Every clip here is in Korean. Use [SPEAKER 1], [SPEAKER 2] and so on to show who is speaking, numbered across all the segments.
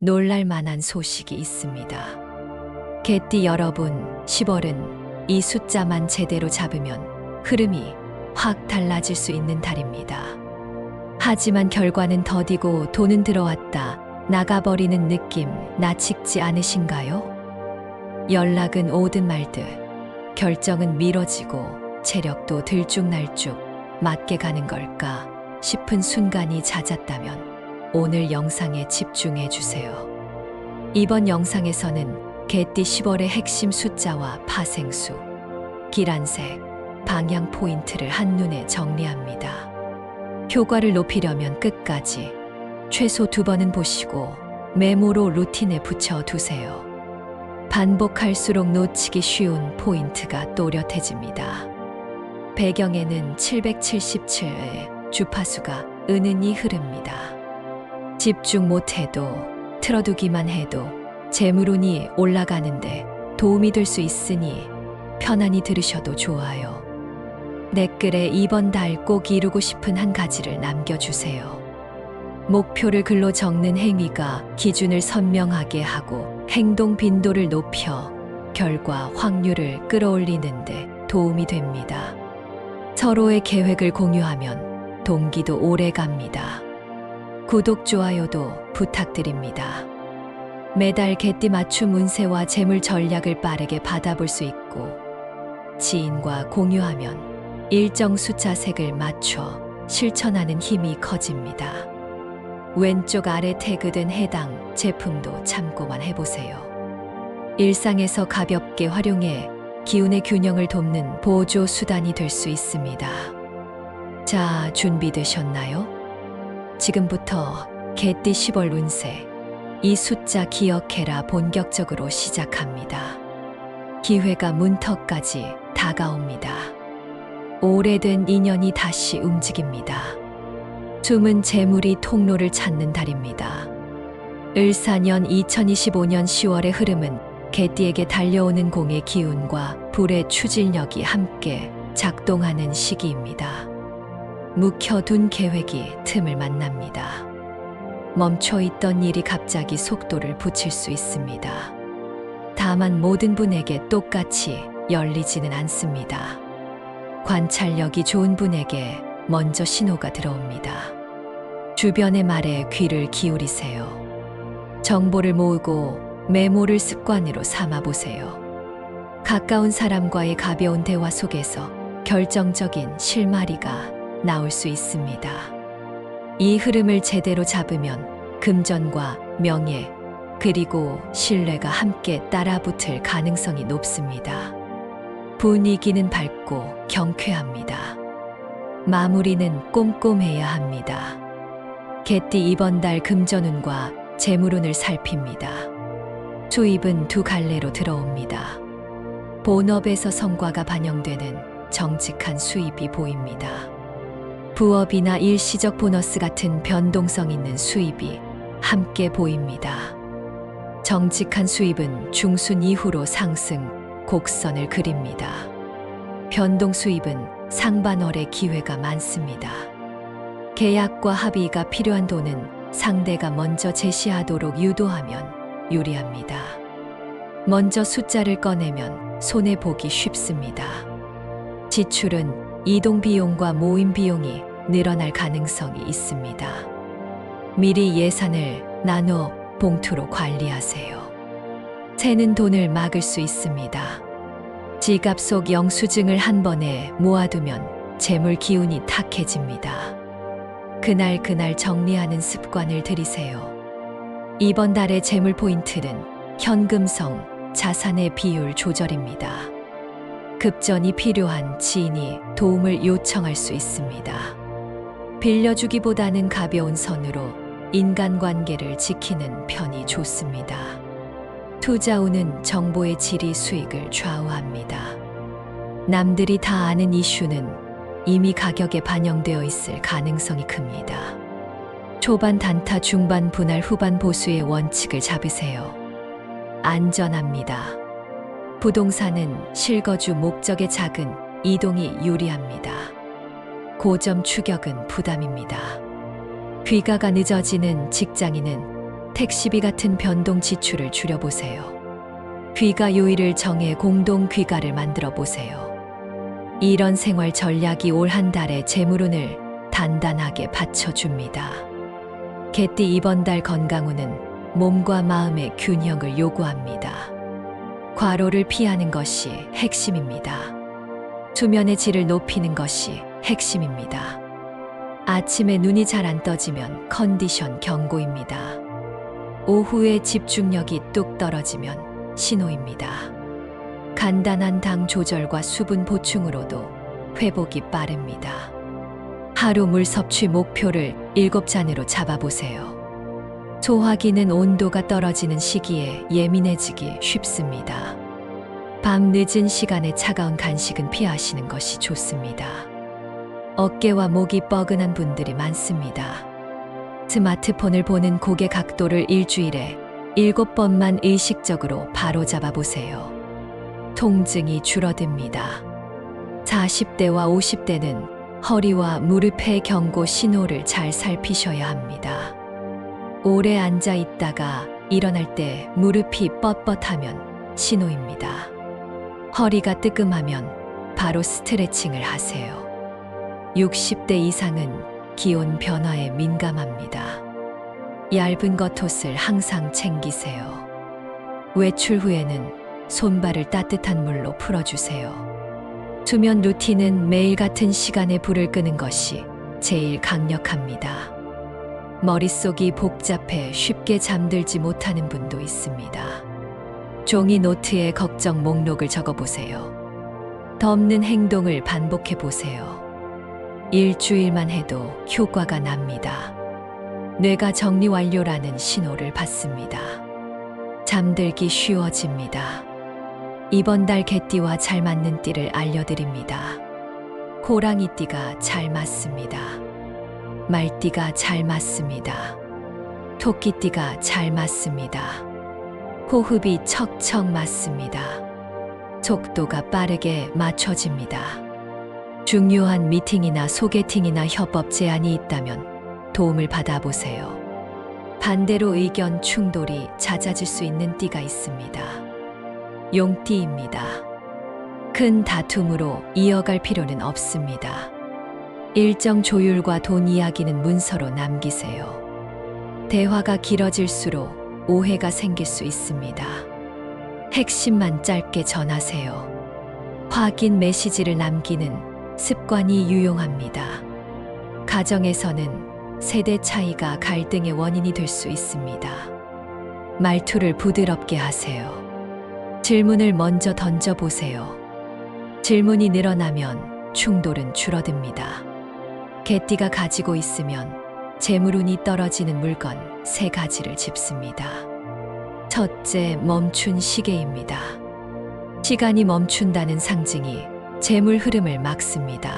[SPEAKER 1] 놀랄 만한 소식이 있습니다. 개띠 여러분, 10월은 이 숫자만 제대로 잡으면 흐름이 확 달라질 수 있는 달입니다. 하지만 결과는 더디고 돈은 들어왔다 나가버리는 느낌 나찍지 않으신가요? 연락은 오든 말든, 결정은 미뤄지고 체력도 들쭉날쭉 맞게 가는 걸까 싶은 순간이 잦았다면 오늘 영상에 집중해 주세요. 이번 영상에서는 개띠 10월의 핵심 숫자와 파생수, 기란색, 방향 포인트를 한눈에 정리합니다. 효과를 높이려면 끝까지 최소 2번은 보시고 메모로 루틴에 붙여두세요. 반복할수록 놓치기 쉬운 포인트가 또렷해집니다. 배경에는 777의 주파수가 은은히 흐릅니다. 집중 못해도, 틀어두기만 해도 재물운이 올라가는데 도움이 될 수 있으니 편안히 들으셔도 좋아요. 댓글에 이번 달 꼭 이루고 싶은 한 가지를 남겨주세요. 목표를 글로 적는 행위가 기준을 선명하게 하고 행동 빈도를 높여 결과 확률을 끌어올리는데 도움이 됩니다. 서로의 계획을 공유하면 동기도 오래 갑니다. 구독, 좋아요도 부탁드립니다. 매달 개띠 맞춤 운세와 재물 전략을 빠르게 받아볼 수 있고 지인과 공유하면 일정 숫자 색을 맞춰 실천하는 힘이 커집니다. 왼쪽 아래 태그된 해당 제품도 참고만 해보세요. 일상에서 가볍게 활용해 기운의 균형을 돕는 보조 수단이 될 수 있습니다. 자, 준비되셨나요? 지금부터 개띠 10월 운세, 이 숫자 기억해라 본격적으로 시작합니다. 기회가 문턱까지 다가옵니다. 오래된 인연이 다시 움직입니다. 숨은 재물이 통로를 찾는 달입니다. 을사년 2025년 10월의 흐름은 개띠에게 달려오는 공의 기운과 불의 추진력이 함께 작동하는 시기입니다. 묵혀둔 계획이 틈을 만납니다. 멈춰있던 일이 갑자기 속도를 붙일 수 있습니다. 다만 모든 분에게 똑같이 열리지는 않습니다. 관찰력이 좋은 분에게 먼저 신호가 들어옵니다. 주변의 말에 귀를 기울이세요. 정보를 모으고 메모를 습관으로 삼아보세요. 가까운 사람과의 가벼운 대화 속에서 결정적인 실마리가 나올 수 있습니다. 이 흐름을 제대로 잡으면 금전과 명예, 그리고 신뢰가 함께 따라붙을 가능성이 높습니다. 분위기는 밝고 경쾌합니다. 마무리는 꼼꼼해야 합니다. 개띠 이번 달 금전운과 재물운을 살핍니다. 수입은 2갈래로 들어옵니다. 본업에서 성과가 반영되는 정직한 수입이 보입니다. 부업이나 일시적 보너스 같은 변동성 있는 수입이 함께 보입니다. 정직한 수입은 중순 이후로 상승, 곡선을 그립니다. 변동 수입은 상반월에 기회가 많습니다. 계약과 합의가 필요한 돈은 상대가 먼저 제시하도록 유도하면 유리합니다. 먼저 숫자를 꺼내면 손해보기 쉽습니다. 지출은 이동 비용과 모임 비용이 늘어날 가능성이 있습니다. 미리 예산을 나눠 봉투로 관리하세요. 새는 돈을 막을 수 있습니다. 지갑 속 영수증을 한 번에 모아두면 재물 기운이 탁해집니다. 그날 정리하는 습관을 들이세요. 이번 달의 재물 포인트는 현금성, 자산의 비율 조절입니다. 급전이 필요한 지인이 도움을 요청할 수 있습니다. 빌려주기보다는 가벼운 선으로 인간관계를 지키는 편이 좋습니다. 투자운은 정보의 질이 수익을 좌우합니다. 남들이 다 아는 이슈는 이미 가격에 반영되어 있을 가능성이 큽니다. 초반 단타, 중반 분할, 후반 보수의 원칙을 잡으세요. 안전합니다. 부동산은 실거주 목적의 작은 이동이 유리합니다. 고점 추격은 부담입니다. 귀가가 늦어지는 직장인은 택시비 같은 변동 지출을 줄여보세요. 귀가 요일을 정해 공동 귀가를 만들어 보세요. 이런 생활 전략이 올 한 달의 재물운을 단단하게 받쳐줍니다. 개띠 이번 달 건강운은 몸과 마음의 균형을 요구합니다. 과로를 피하는 것이 핵심입니다. 수면의 질을 높이는 것이 핵심입니다. 아침에 눈이 잘 안 떠지면 컨디션 경고입니다. 오후에 집중력이 뚝 떨어지면 신호입니다. 간단한 당 조절과 수분 보충으로도 회복이 빠릅니다. 하루 물 섭취 목표를 7잔으로 잡아보세요. 소화기는 온도가 떨어지는 시기에 예민해지기 쉽습니다. 밤 늦은 시간에 차가운 간식은 피하시는 것이 좋습니다. 어깨와 목이 뻐근한 분들이 많습니다. 스마트폰을 보는 고개 각도를 일주일에 7번만 의식적으로 바로잡아 보세요. 통증이 줄어듭니다. 40대와 50대는 허리와 무릎의 경고 신호를 잘 살피셔야 합니다. 오래 앉아 있다가 일어날 때 무릎이 뻣뻣하면 신호입니다. 허리가 뜨끔하면 바로 스트레칭을 하세요. 60대 이상은 기온 변화에 민감합니다. 얇은 겉옷을 항상 챙기세요. 외출 후에는 손발을 따뜻한 물로 풀어주세요. 수면 루틴은 매일 같은 시간에 불을 끄는 것이 제일 강력합니다. 머릿속이 복잡해 쉽게 잠들지 못하는 분도 있습니다. 종이 노트에 걱정 목록을 적어보세요. 덮는 행동을 반복해 보세요. 일주일만 해도 효과가 납니다. 뇌가 정리 완료라는 신호를 받습니다. 잠들기 쉬워집니다. 이번 달 개띠와 잘 맞는 띠를 알려드립니다. 호랑이띠가 잘 맞습니다. 말띠가 잘 맞습니다. 토끼띠가 잘 맞습니다. 호흡이 척척 맞습니다. 속도가 빠르게 맞춰집니다. 중요한 미팅이나 소개팅이나 협업 제안이 있다면 도움을 받아보세요. 반대로 의견 충돌이 잦아질 수 있는 띠가 있습니다. 용띠입니다. 큰 다툼으로 이어갈 필요는 없습니다. 일정 조율과 돈 이야기는 문서로 남기세요. 대화가 길어질수록 오해가 생길 수 있습니다. 핵심만 짧게 전하세요. 확인 메시지를 남기는 습관이 유용합니다. 가정에서는 세대 차이가 갈등의 원인이 될 수 있습니다. 말투를 부드럽게 하세요. 질문을 먼저 던져보세요. 질문이 늘어나면 충돌은 줄어듭니다. 개띠가 가지고 있으면 재물운이 떨어지는 물건 3가지를 짚습니다. 첫째, 멈춘 시계입니다. 시간이 멈춘다는 상징이 재물 흐름을 막습니다.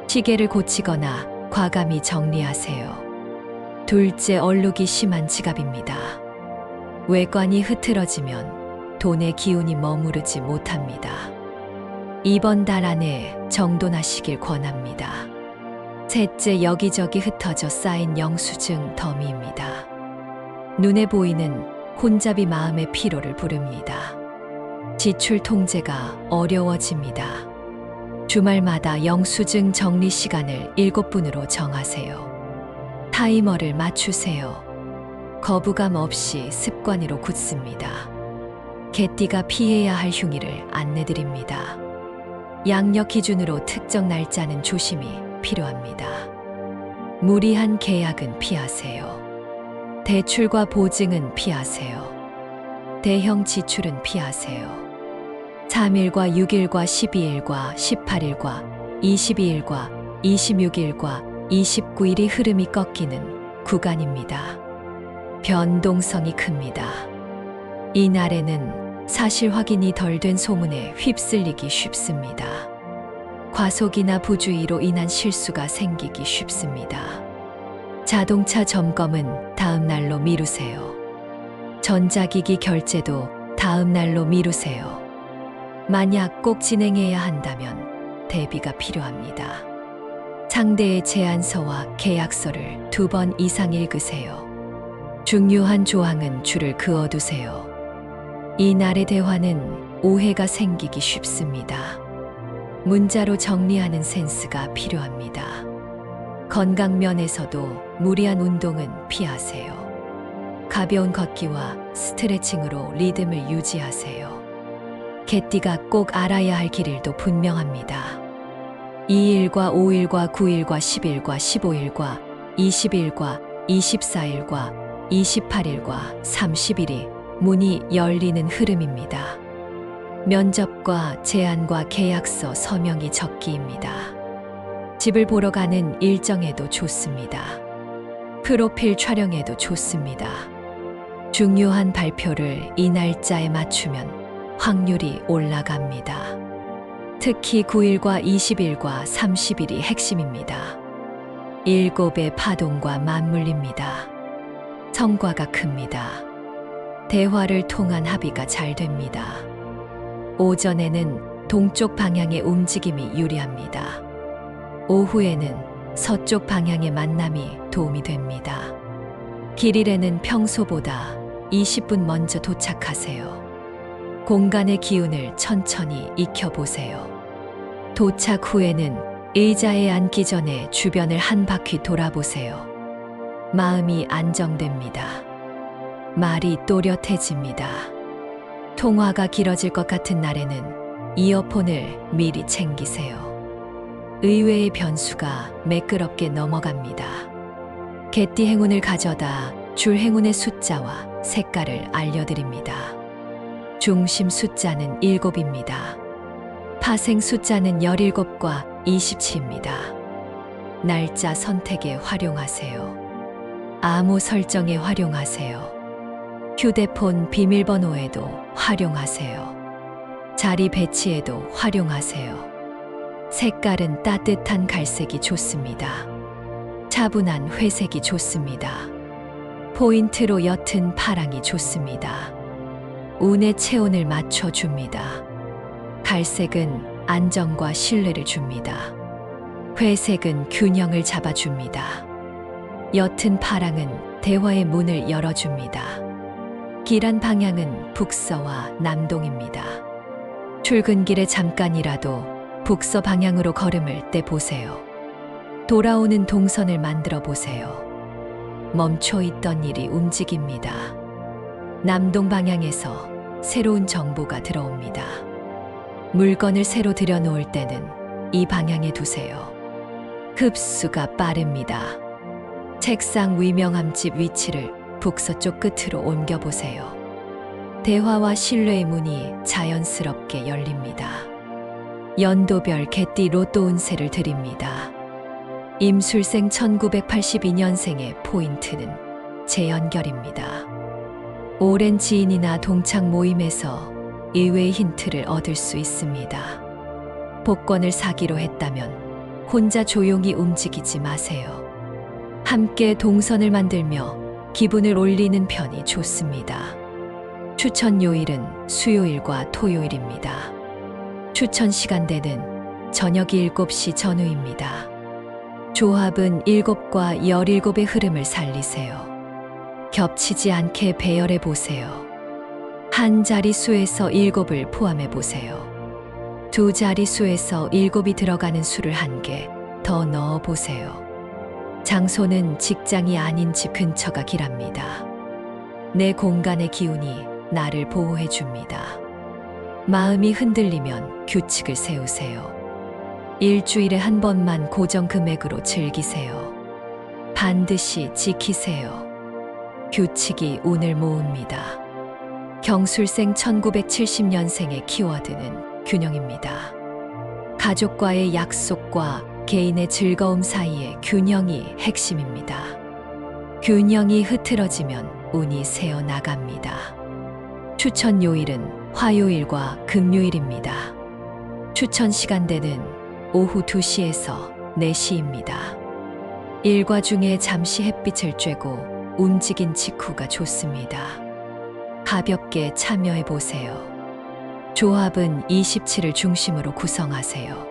[SPEAKER 1] 시계를 고치거나 과감히 정리하세요. 둘째, 얼룩이 심한 지갑입니다. 외관이 흐트러지면 돈의 기운이 머무르지 못합니다. 이번 달 안에 정돈하시길 권합니다. 셋째, 여기저기 흩어져 쌓인 영수증 더미입니다. 눈에 보이는 혼잡이 마음의 피로를 부릅니다. 지출 통제가 어려워집니다. 주말마다 영수증 정리 시간을 7분으로 정하세요. 타이머를 맞추세요. 거부감 없이 습관으로 굳습니다. 개띠가 피해야 할 흉의를 안내드립니다. 양력 기준으로 특정 날짜는 조심이 필요합니다. 무리한 계약은 피하세요. 대출과 보증은 피하세요. 대형 지출은 피하세요. 3일과 6일과 12일과 18일과 22일과 26일과 29일이 흐름이 꺾이는 구간입니다. 변동성이 큽니다. 이 날에는 사실 확인이 덜 된 소문에 휩쓸리기 쉽습니다. 과속이나 부주의로 인한 실수가 생기기 쉽습니다. 자동차 점검은 다음 날로 미루세요. 전자기기 결제도 다음 날로 미루세요. 만약 꼭 진행해야 한다면 대비가 필요합니다. 상대의 제안서와 계약서를 2번 이상 읽으세요. 중요한 조항은 줄을 그어두세요. 이날의 대화는 오해가 생기기 쉽습니다. 문자로 정리하는 센스가 필요합니다. 건강 면에서도 무리한 운동은 피하세요. 가벼운 걷기와 스트레칭으로 리듬을 유지하세요. 개띠가 꼭 알아야 할 길일도 분명합니다. 2일과 5일과 9일과 10일과 15일과 20일과 24일과 28일과 30일이 문이 열리는 흐름입니다. 면접과 제안과 계약서 서명이 적기입니다. 집을 보러 가는 일정에도 좋습니다. 프로필 촬영에도 좋습니다. 중요한 발표를 이 날짜에 맞추면 확률이 올라갑니다. 특히 9일과 20일과 30일이 핵심입니다. 일곱의 파동과 맞물립니다. 성과가 큽니다. 대화를 통한 합의가 잘 됩니다. 오전에는 동쪽 방향의 움직임이 유리합니다. 오후에는 서쪽 방향의 만남이 도움이 됩니다. 길일에는 평소보다 20분 먼저 도착하세요. 공간의 기운을 천천히 익혀보세요. 도착 후에는 의자에 앉기 전에 주변을 한 바퀴 돌아보세요. 마음이 안정됩니다. 말이 또렷해집니다. 통화가 길어질 것 같은 날에는 이어폰을 미리 챙기세요. 의외의 변수가 매끄럽게 넘어갑니다. 개띠 행운을 가져다 줄 행운의 숫자와 색깔을 알려드립니다. 중심 숫자는 7입니다. 파생 숫자는 17과 27입니다. 날짜 선택에 활용하세요. 암호 설정에 활용하세요. 휴대폰 비밀번호에도 활용하세요. 자리 배치에도 활용하세요. 색깔은 따뜻한 갈색이 좋습니다. 차분한 회색이 좋습니다. 포인트로 옅은 파랑이 좋습니다. 운의 체온을 맞춰줍니다. 갈색은 안정과 신뢰를 줍니다. 회색은 균형을 잡아줍니다. 옅은 파랑은 대화의 문을 열어줍니다. 길한 방향은 북서와 남동입니다. 출근길에 잠깐이라도 북서 방향으로 걸음을 떼보세요. 돌아오는 동선을 만들어 보세요. 멈춰 있던 일이 움직입니다. 남동 방향에서 새로운 정보가 들어옵니다. 물건을 새로 들여놓을 때는 이 방향에 두세요. 흡수가 빠릅니다. 책상 위 명함집 위치를 북서쪽 끝으로 옮겨보세요. 대화와 신뢰의 문이 자연스럽게 열립니다. 연도별 개띠 로또 운세를 드립니다. 임술생 1982년생의 포인트는 재연결입니다. 오랜 지인이나 동창 모임에서 의외의 힌트를 얻을 수 있습니다. 복권을 사기로 했다면 혼자 조용히 움직이지 마세요. 함께 동선을 만들며 기분을 올리는 편이 좋습니다. 추천 요일은 수요일과 토요일입니다. 추천 시간대는 저녁 7시 전후입니다. 조합은 7과 17의 흐름을 살리세요. 겹치지 않게 배열해 보세요. 한 자릿수에서 7을 포함해 보세요. 두 자릿수에서 7이 들어가는 수를 1개 더 넣어 보세요. 장소는 직장이 아닌 집 근처가 길합니다. 내 공간의 기운이 나를 보호해 줍니다. 마음이 흔들리면 규칙을 세우세요. 일주일에 한 번만 고정 금액으로 즐기세요. 반드시 지키세요. 규칙이 운을 모읍니다. 경술생 1970년생의 키워드는 균형입니다. 가족과의 약속과 개인의 즐거움 사이의 균형이 핵심입니다. 균형이 흐트러지면 운이 새어 나갑니다. 추천 요일은 화요일과 금요일입니다. 추천 시간대는 오후 2시에서 4시입니다. 일과 중에 잠시 햇빛을 쬐고 움직인 직후가 좋습니다. 가볍게 참여해 보세요. 조합은 27을 중심으로 구성하세요.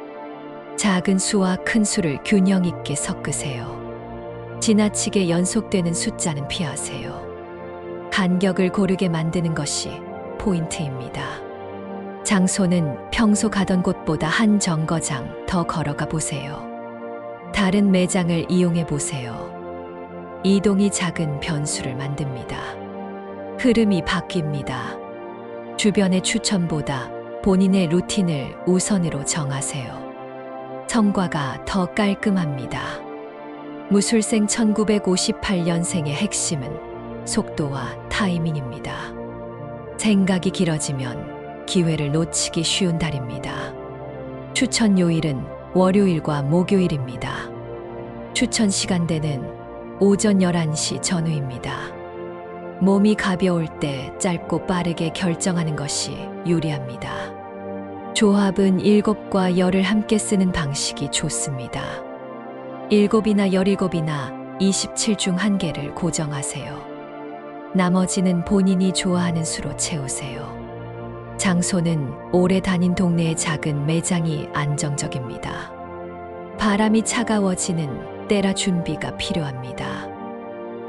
[SPEAKER 1] 작은 수와 큰 수를 균형 있게 섞으세요. 지나치게 연속되는 숫자는 피하세요. 간격을 고르게 만드는 것이 포인트입니다. 장소는 평소 가던 곳보다 한 정거장 더 걸어가 보세요. 다른 매장을 이용해 보세요. 이동이 작은 변수를 만듭니다. 흐름이 바뀝니다. 주변의 추천보다 본인의 루틴을 우선으로 정하세요. 성과가 더 깔끔합니다. 무술생 1958년생의 핵심은 속도와 타이밍입니다. 생각이 길어지면 기회를 놓치기 쉬운 달입니다. 추천 요일은 월요일과 목요일입니다. 추천 시간대는 오전 11시 전후입니다. 몸이 가벼울 때 짧고 빠르게 결정하는 것이 유리합니다. 조합은 7과 10을 함께 쓰는 방식이 좋습니다. 7이나 17이나 27 중 한 개를 고정하세요. 나머지는 본인이 좋아하는 수로 채우세요. 장소는 오래 다닌 동네의 작은 매장이 안정적입니다. 바람이 차가워지는 때라 준비가 필요합니다.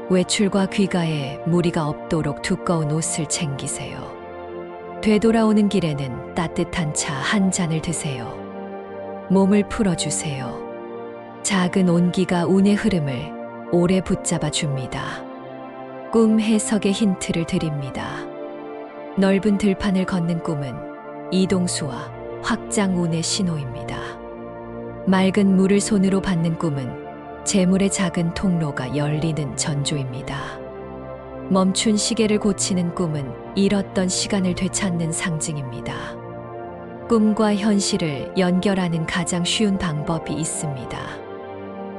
[SPEAKER 1] 외출과 귀가에 무리가 없도록 두꺼운 옷을 챙기세요. 되돌아오는 길에는 따뜻한 차 한 잔을 드세요. 몸을 풀어주세요. 작은 온기가 운의 흐름을 오래 붙잡아 줍니다. 꿈 해석의 힌트를 드립니다. 넓은 들판을 걷는 꿈은 이동수와 확장 운의 신호입니다. 맑은 물을 손으로 받는 꿈은 재물의 작은 통로가 열리는 전조입니다. 멈춘 시계를 고치는 꿈은 잃었던 시간을 되찾는 상징입니다. 꿈과 현실을 연결하는 가장 쉬운 방법이 있습니다.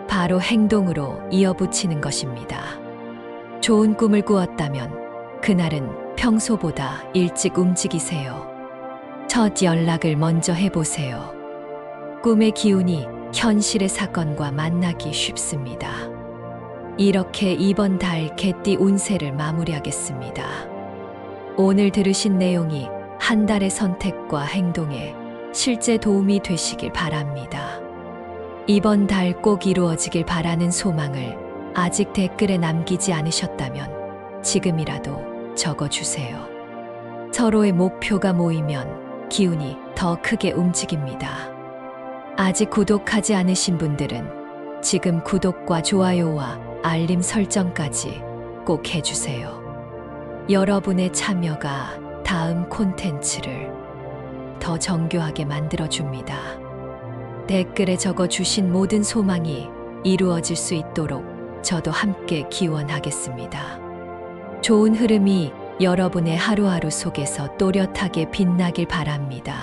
[SPEAKER 1] 바로 행동으로 이어붙이는 것입니다. 좋은 꿈을 꾸었다면 그날은 평소보다 일찍 움직이세요. 첫 연락을 먼저 해보세요. 꿈의 기운이 현실의 사건과 만나기 쉽습니다. 이렇게 이번 달 개띠 운세를 마무리하겠습니다. 오늘 들으신 내용이 한 달의 선택과 행동에 실제 도움이 되시길 바랍니다. 이번 달 꼭 이루어지길 바라는 소망을 아직 댓글에 남기지 않으셨다면 지금이라도 적어주세요. 서로의 목표가 모이면 기운이 더 크게 움직입니다. 아직 구독하지 않으신 분들은 지금 구독과 좋아요와 알림 설정까지 꼭 해주세요. 여러분의 참여가 다음 콘텐츠를 더 정교하게 만들어줍니다. 댓글에 적어주신 모든 소망이 이루어질 수 있도록 저도 함께 기원하겠습니다. 좋은 흐름이 여러분의 하루하루 속에서 또렷하게 빛나길 바랍니다.